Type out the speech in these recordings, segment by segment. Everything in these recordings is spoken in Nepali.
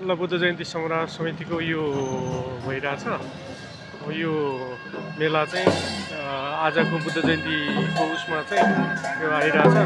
ल बुद्ध जयन्ती संग्रह समितिको यो भइरहेछ। यो मेला चाहिँ आजको बुद्ध जयन्तीको उसमा चाहिँ यो आइरहेछ।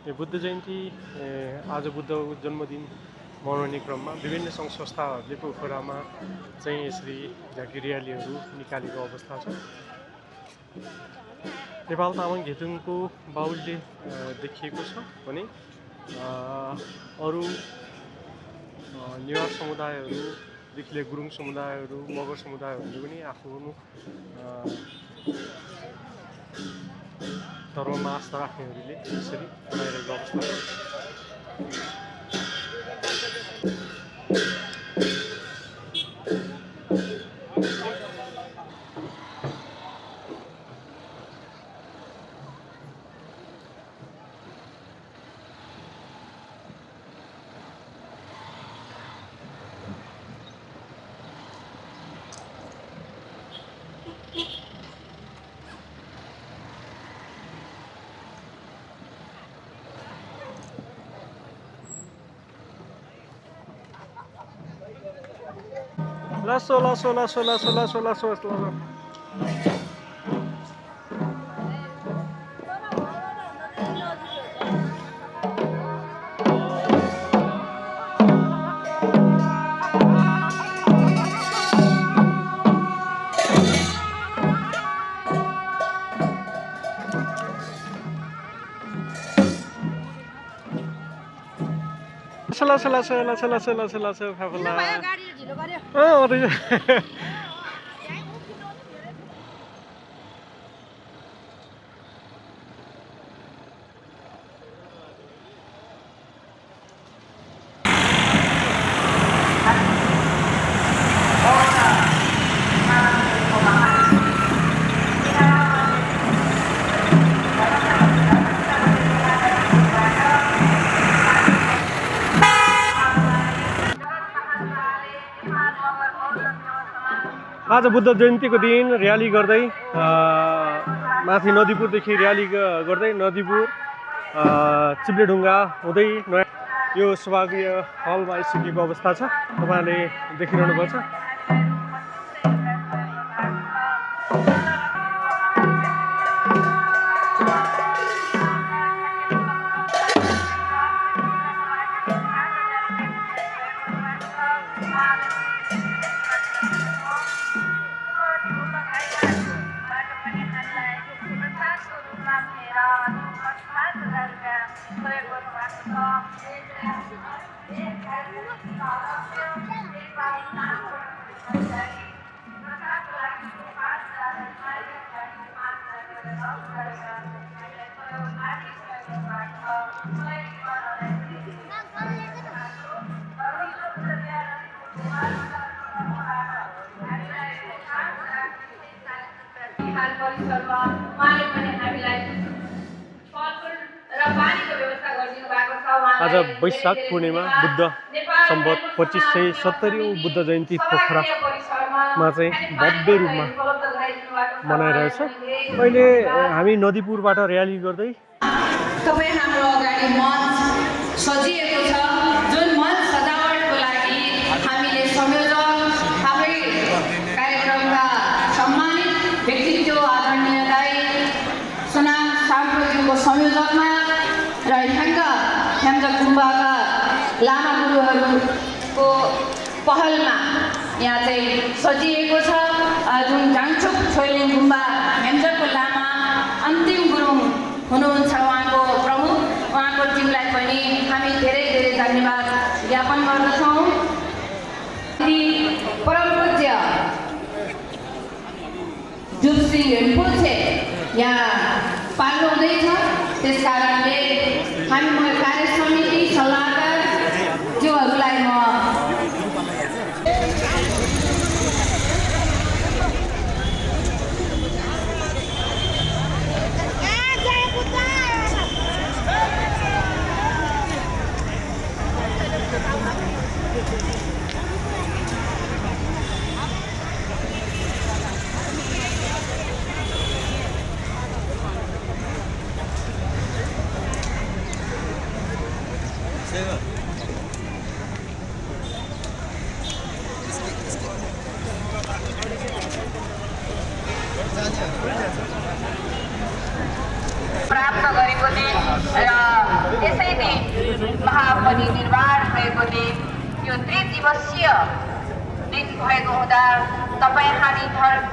यो बुद्ध जयन्ती आज बुद्धको जन्मदिन मनाउने क्रममा विभिन्न सङ्घ संस्थाहरूले पोखरामा चाहिँ यसरी झाँकी र्यालीहरू निकालेको अवस्था छ। नेपाल तामाङ घेतुङको बाहुल्य देखिएको छ भने अरू नेवार समुदायहरूदेखि लिएर गुरुङ समुदायहरू, मगर समुदायहरूले पनि आफ्नो धर्ममा आस्था राख्नेहरूले यसरी मनाइरहेको अवस्था छ। Lasso. आज बुद्ध जयन्तीको दिन र्याली गर्दै माथि नदीपुरदेखि र्याली गर्दै नदीपुर चिप्लेढुङ्गा हुँदै नयाँ यो सभागृह हलमा आइसकेको अवस्था छ। तपाईँहरूले देखिरहनु भएको छ। आज वैशाख पूर्णिमा बुद्ध सम्वत 2570 बुद्ध जयन्ती पोखरामा चाहिँ भव्य रूपमा मनाइरहेछ। अहिले हामी नदीपुरबाट र्याली गर्दै तपाईं हाम्रो अगाडि मञ्च हेमजक गुम्बाका लामा गुरुहरूको पहलमा यहाँ चाहिँ सजिएको छ। जुन जाङचुक छोइलिङ गुम्बा हेमजकको लामा अन्तिम गुरुङ हुनुहुन्छ, उहाँको प्रमुख, उहाँको टिमलाई पनि हामी धेरै धेरै धन्यवाद ज्ञापन गर्दछौँ। परम पूज्य जुपसिंह रिम्पोछे यहाँ पाल्नु हुँदैछ, त्यस कारणले हामी कार्य समिति सल्लाहकार ज्यूहरूलाई म प्राप्त गरेको दिन र त्यसै दिन महापरिनिर्वाण भएको दिन, यो त्रिदिवसीय दिन भएको हुँदा तपाईँ हामी धर्म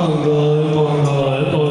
Angkor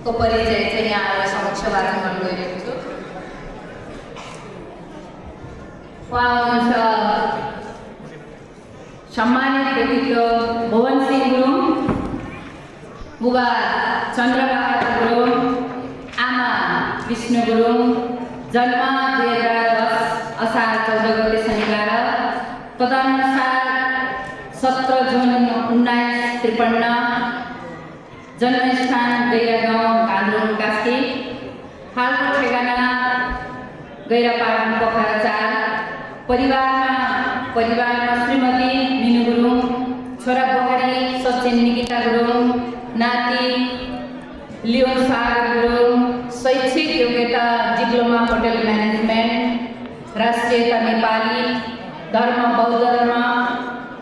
को परिचय चाहिँ यहाँहरु समक्ष वाचन गर्न गइरहेको छु। उहाँ हुनुहुन्छ सम्मानित व्यक्तित्व भुवन सिंह गुरुङ, बुबा चन्द्रबहादुर गुरुङ, आमा विष्णु गुरुङ, जन्म 2010 असार 14 गते शनिबार, तदनुसार 17 जुन 1953, जन्मस्थान गैरागाउँ कान्द्रुङ कास्की, हालको ठेगाना गैरापाटन पोखरा 4। परिवारमा श्रीमती मिनु गुरुङ, छोरा बुहारी सचिन निकिता गुरुङ, नाति लियोन सागर गुरुङ, शैक्षिक योग्यता डिप्लोमा होटल म्यानेजमेन्ट, राष्ट्रियता नेपाली, धर्म बौद्ध धर्म,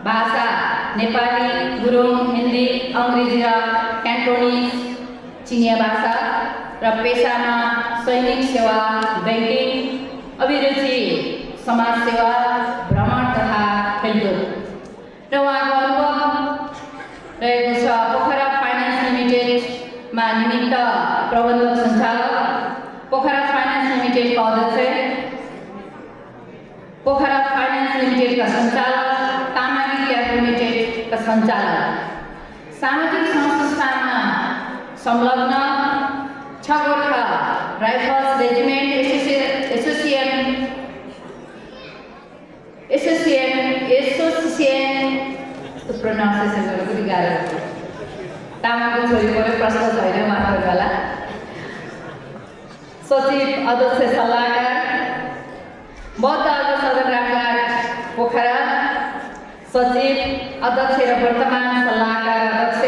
भाषा नेपाली, गुरुङ हिन्दी, अङ्ग्रेजी र क्यान्टोनिज चिनिया भाषा र पेसामा सैनिक सेवा, ब्याङ्किङ, अभिरुचि समाज सेवा, भ्रमण तथा खेलकुद र उहाँको अनुभव रहेको छ। पोखरा फाइनान्स लिमिटेडमा निमित्त प्रबन्धक सञ्चालक, पोखरा फाइनान्स लिमिटेडका अध्यक्ष, पोखरा फाइनान्स लिमिटेडका सञ्चालक, तामाङ ल्याब लिमिटेडका सञ्चालक, सामाजिक संस्थामा संलग्न, 6 Gorkha rifles regiment association pronunciation गर्नु पनि गाह्रो छ। तामाङको छोरीबाट प्रश्न छैन, माफ गर्नुहोला। सचिव अध्यक्ष सल्लाहकार, बौद्ध अल्प सदरघाट पोखरा, सचिव अध्यक्ष र वर्तमान सल्लाहकार अध्यक्ष,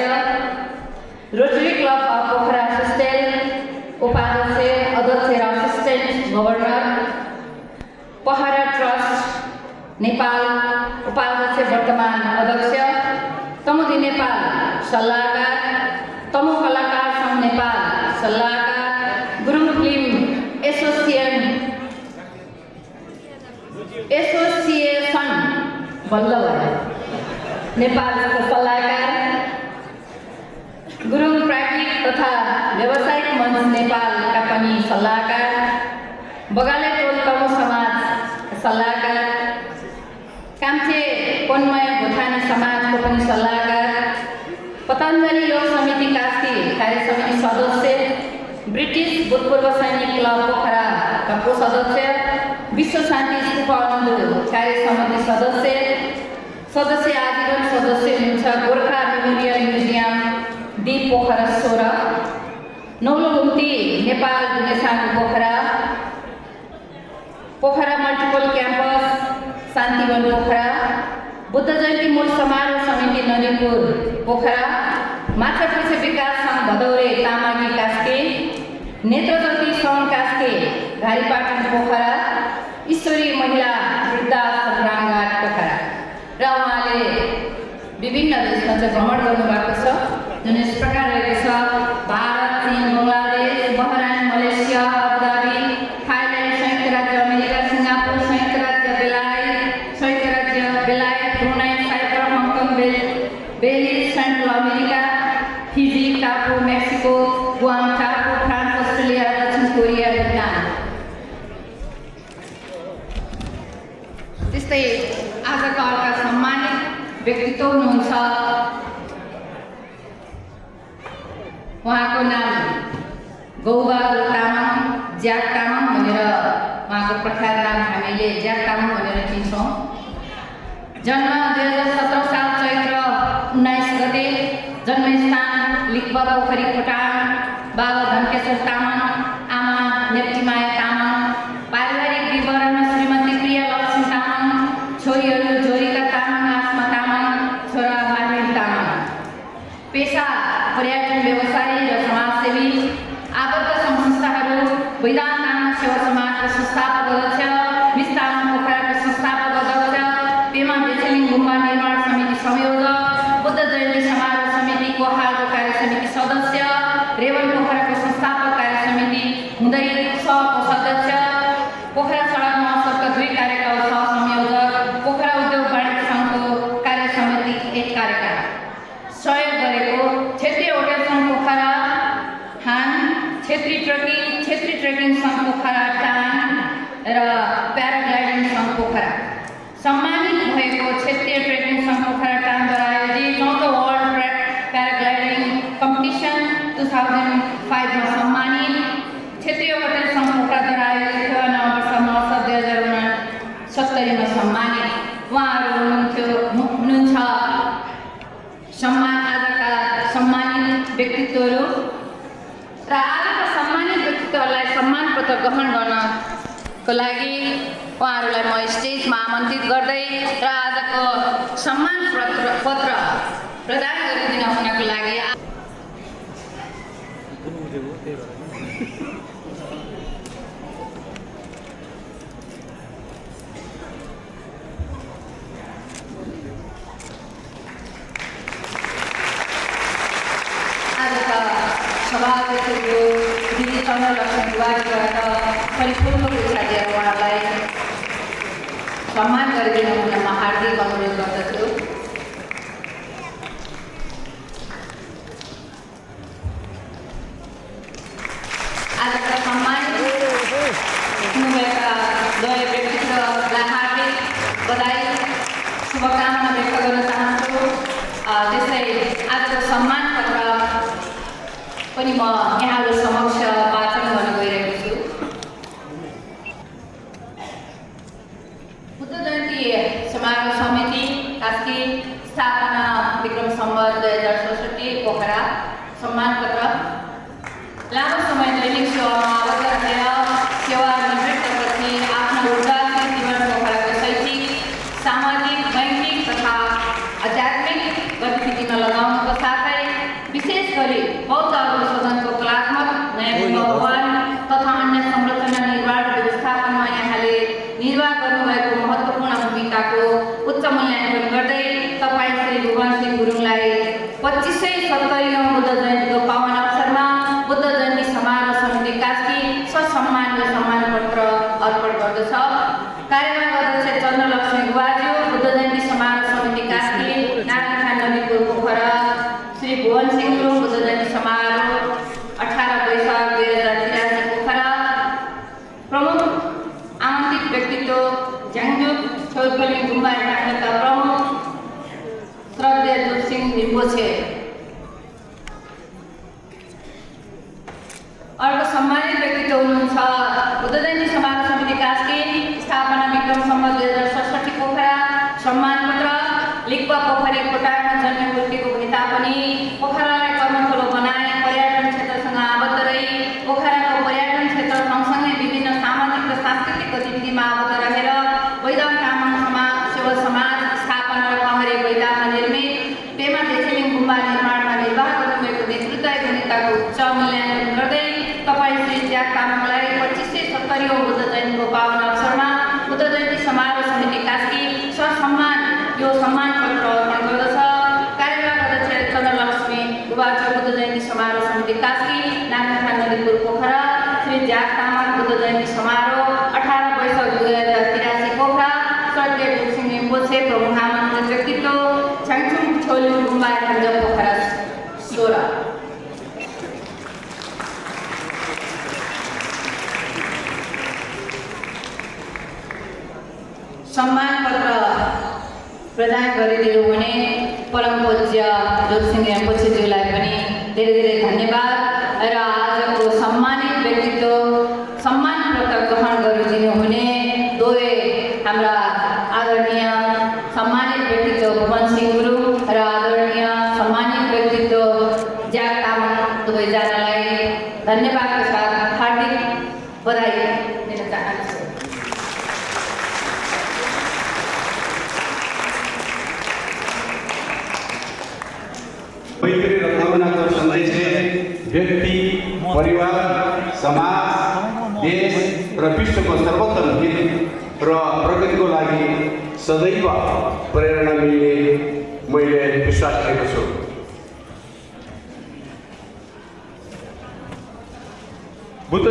rotary club of Pokhara assistant उपाध्यक्ष, अध्यक्ष र असिस्टेन्ट गभर्नर, पहरा ट्रस्ट नेपाल उपाध्यक्ष वर्तमान अध्यक्ष, तमुदी नेपाल सल्लाहकार, तमु कलाकार सङ्घ नेपाल सल्लाहकार, गुरुङ फिल्म एसोसिएसन बल्ल भयो नेपालको सल्लाहकार, गुरुङ प्राज्ञिक तथा व्यावसायिक मञ्च नेपालका पनि सल्लाहकार, बगाले टोल तमु समाज सल्लाहकार, काम्चे कोन्मय भुटानी समाजको पनि सल्लाहकार, पतञ्जलि योग समिति कास्की कार्य समिति सदस्य, ब्रिटिस भूतपूर्व सैनिक क्लब पोखराका सदस्य, विश्व शान्ति स्तूप अनुदो कार्य समिति सदस्य आजीवन सदस्य हुनुहुन्छ Gorkha memorial museum D Pokhara 16, नौलो घुम्ती नेपाल दुनेसाको पोखरा मल्टिपल क्याम्पस शान्तिवन पोखरा, बुद्ध जयन्ती मूल समारोह समिति नदीपुर पोखरा, माछापुच्छे विकास सङ्घ भदौरे तामागी कास्के, नेत्रज्योति सङ्घ कास्के घारीपाटन पोखरा, ईश्वरी महिला वृद्धाश्रम रामघाट पोखरा र उहाँले विभिन्न देशमा चाहिँ भ्रमण गर्नुभएको छ, जुन यस प्रकार रहेको छ: भारत, चीन, Bangladesh, Bahrain, Malaysia, Abu Dhabi, Thailand, संयुक्त राज्य अमेरिका, सिङ्गापुर, संयुक्त राज्य बेलायत, Brunei, Cyprus, Hong Kong, Belize, Central America, Fiji, टापु, मेक्सिको, गुआम टापु, फ्रान्स, अस्ट्रेलिया, दक्षिण कोरिया, भुटान। त्यस्तै आजका अर्का सम्मानित व्यक्तित्व हुनुहुन्छ, उहाँको नाम गौबहादुर तामाङ, ज्याक तामाङ भनेर उहाँको प्रख्यात नाम हामीले ज्याक तामाङ भनेर चिन्छौँ। जन्म 2017 साल चैत्र 19 गते, जन्मस्थान लिक्बा पोखरी खोटाङ, बाबा धनकेश्वर तामाङ, आमा नेप्टीमाया तामाङ, पारिवारिक विवरण श्रीमती प्रिया लक्ष्मी तामाङ, छोरीहरू जोरिका तामाङ, आस्मा तामाङ, छोरा माहिर तामाङ। पेसा पर्यटन व्यवसायी र समाजसेवी, आबद्ध संस्थाहरू वैदान तामाङ सेवा समाजको संस्थापक अध्यक्ष, मिस तामाङ पोखराको संस्थापक अध्यक्ष, पेमा बेचेलिङ गुम्बा निर्माण समिति संयोजक, बुद्ध जयन्ती समारोह समितिको हालको कार्य समिति सदस्य, रेवन पोखराको संस्थापक कार्य समिति हुँदै सहको सदस्य, पोखरा सडक महोत्सवका 2 कार्यकाल सह संयोजक, पोखरा उद्योग वाणिज्य सङ्घको कार्य समिति 1 कार्यकाल सहयोग गरेको, क्षेत्रीय होटल सङ्घ पोखरा हान, क्षेत्री ट्रेकिङ सङ्घ पोखरा टान र प्याराग्लाइडिङ सङ्घ पोखरा। सम्मानित भएको क्षेत्रीय ट्रेकिङ सङ्घ पोखरा टानद्वारा आयोजित 4औं वर्ल्ड प्याराग्लाइडिङ कम्पिटिसन 2005 मा सम्मानित, क्षेत्रीय होटल सङ्घ पोखराद्वारा आयोजित नववर्ष महोत्सव 2069 मा सम्मानित। उहाँहरू हुनुहुन्छ आजका सम्मानित व्यक्तित्वहरू र आजका सम्मानित व्यक्तित्वहरूलाई सम्मान पत्र ग्रहण गर्नको लागि उहाँहरूलाई म स्टेजमा आमन्त्रित गर्दै र आजको सम्मान पत्र प्रदान गरिदिन हुनको लागि आजका सभाध्यक्षको दिदी चन्द्रलक्ष्मी बुवाजीबाट परिपूर्ण इच्छा दिएर उहाँलाई सम्मान गरिदिनु हुन म हार्दिक अनुरोध गर्दछु। आजका सम्मानित हुनुभएका दुवै व्यक्तित्वलाई हार्दिक बधाई शुभकामना व्यक्त गर्न चाहन्छु। त्यस्तै आजको सम्मान पत्र पनि म यहाँहरू समक्ष वाचन गर्न गइरहेको छु। बुद्ध जयन्ती समारोह समिति कास्की स्थापना विक्रम सम्वत 2067 पोखरा सम्मान पत्र। लामो समय दैनिक सेवामा आबद्ध रहेर सेवानिवृत्तपछि आफ्नो ऊर्जाशील जीवन पोखराको शैक्षिक, सामाजिक, बैङ्किक तथा आध्यात्मिक गतिविधिमा लगाउनुको साथै विशेष गरी बौद्ध अनुशोधनको कलात्मक नयाँ भवन तथा अन्य संरचना निर्माण व्यवस्थापनमा यहाँले निर्वाह गर्नुभएको महत्त्वपूर्ण भूमिकाको उच्च मूल्याङ्कन गर्दै तपाईँ श्री भुवन सिंह गुरुङलाई 2570औं बुद्ध जयन्तीको पावन अवसरमा बुद्ध जयन्ती समारोह समिति कास्की ससम्मान र सम्मान पत्र अर्पण गर्दछ। कार्यवाहक अध्यक्ष चन्द्रलक्ष्मी गुवाज्यू, बुद्ध जयन्ती समारोह समिति कास्की, नारायण खान नदीपुर पोखरा, श्री भुवन सिंह गुरुङ, बुद्ध जयन्ती समारोह 18 वैशाख 2083 पोखरा। प्रमुख आमन्त्रित व्यक्तित्व झ्याङजुप छोइफलिङ गुम्बा एकाङ्कका प्रमुख श्रद्धेय दुपसिंह रिम्पोछे। अर्को सम्मानित व्यक्तित्व हुनुहुन्छ बुद्ध जयन्ती समारोह समिति कास्की स्थापना विक्रम सम्वत 2067 पोखरा। सम्मान पत्र लिक्पा पोखरी कोटारमा जन्मे मूर्तिको भए तापनि पोखरालाई कर्मस्थलो बनाए पर्यटन क्षेत्रसँग आबद्ध रही पोखराको पर्यटन क्षेत्र सँगसँगै विभिन्न सामाजिक र सांस्कृतिक गतिविधिमा आबद्ध रहेर वैदाङ तामाङ समाज सेवा समाज स्थापना र पहरे वैदाङमा निर्मित पेमा देखेलिङ गुम्बा निर्माणमा निर्वाह गर्नुभएको नेतृत्व एवं नेताको उच्च मूल्याङ्कन गर्दै तपाईँ श्री ज्याक तामाङलाई 2570औं बुद्ध जयन्तीको पावन अवसरमा बुद्ध जयन्ती समारोह समिति कास्की ससम्मान यो सम्मान पत्र अर्पण गर्दछ। कार्यवाहक अध्यक्ष चन्द्रलक्ष्मी गुवाज्यू, बुद्ध जयन्ती समारोह समिति कास्की, नारायण खान नदीपुर पोखरा, श्री ज्याक तामाङ बुद्ध जयन्ती समारोह 18 वैशाख 2083 पोखरा। श्रद्धेय दुपसिंह रिम्पोछे, प्रमुख आमन्त्रित व्यक्तित्व झ्याङजुप छोइलिङ गुम्बा एकाङ्क पोखरा 16। सम्मान पत्र प्रदान गरिदिनु हुने परम पूज्य दुपसिंह रिम्पोछेज्यूलाई पनि धेरै धेरै धन्यवाद र आजको सम्मानित व्यक्तित्व सम्मान पत्र ग्रहण गरिदिनु हुने दुवै हाम्रा आदरणीय सम्मानित व्यक्तित्व भुवन सिंह गुरुङ र आदरणीय सम्मानित व्यक्तित्व ज्याक तामाङ दुवैजनालाई धन्यवादका साथ हार्दिक बधाई दिन चाहन्छु। मैत्री र करुणाको सन्देशले व्यक्ति, परिवार, समाज, देश र विश्वको सर्वोत्तम हित र प्रगतिको लागि सदैव प्रेरणा मिल्ने मैले विश्वास गरेको छु। बुद्ध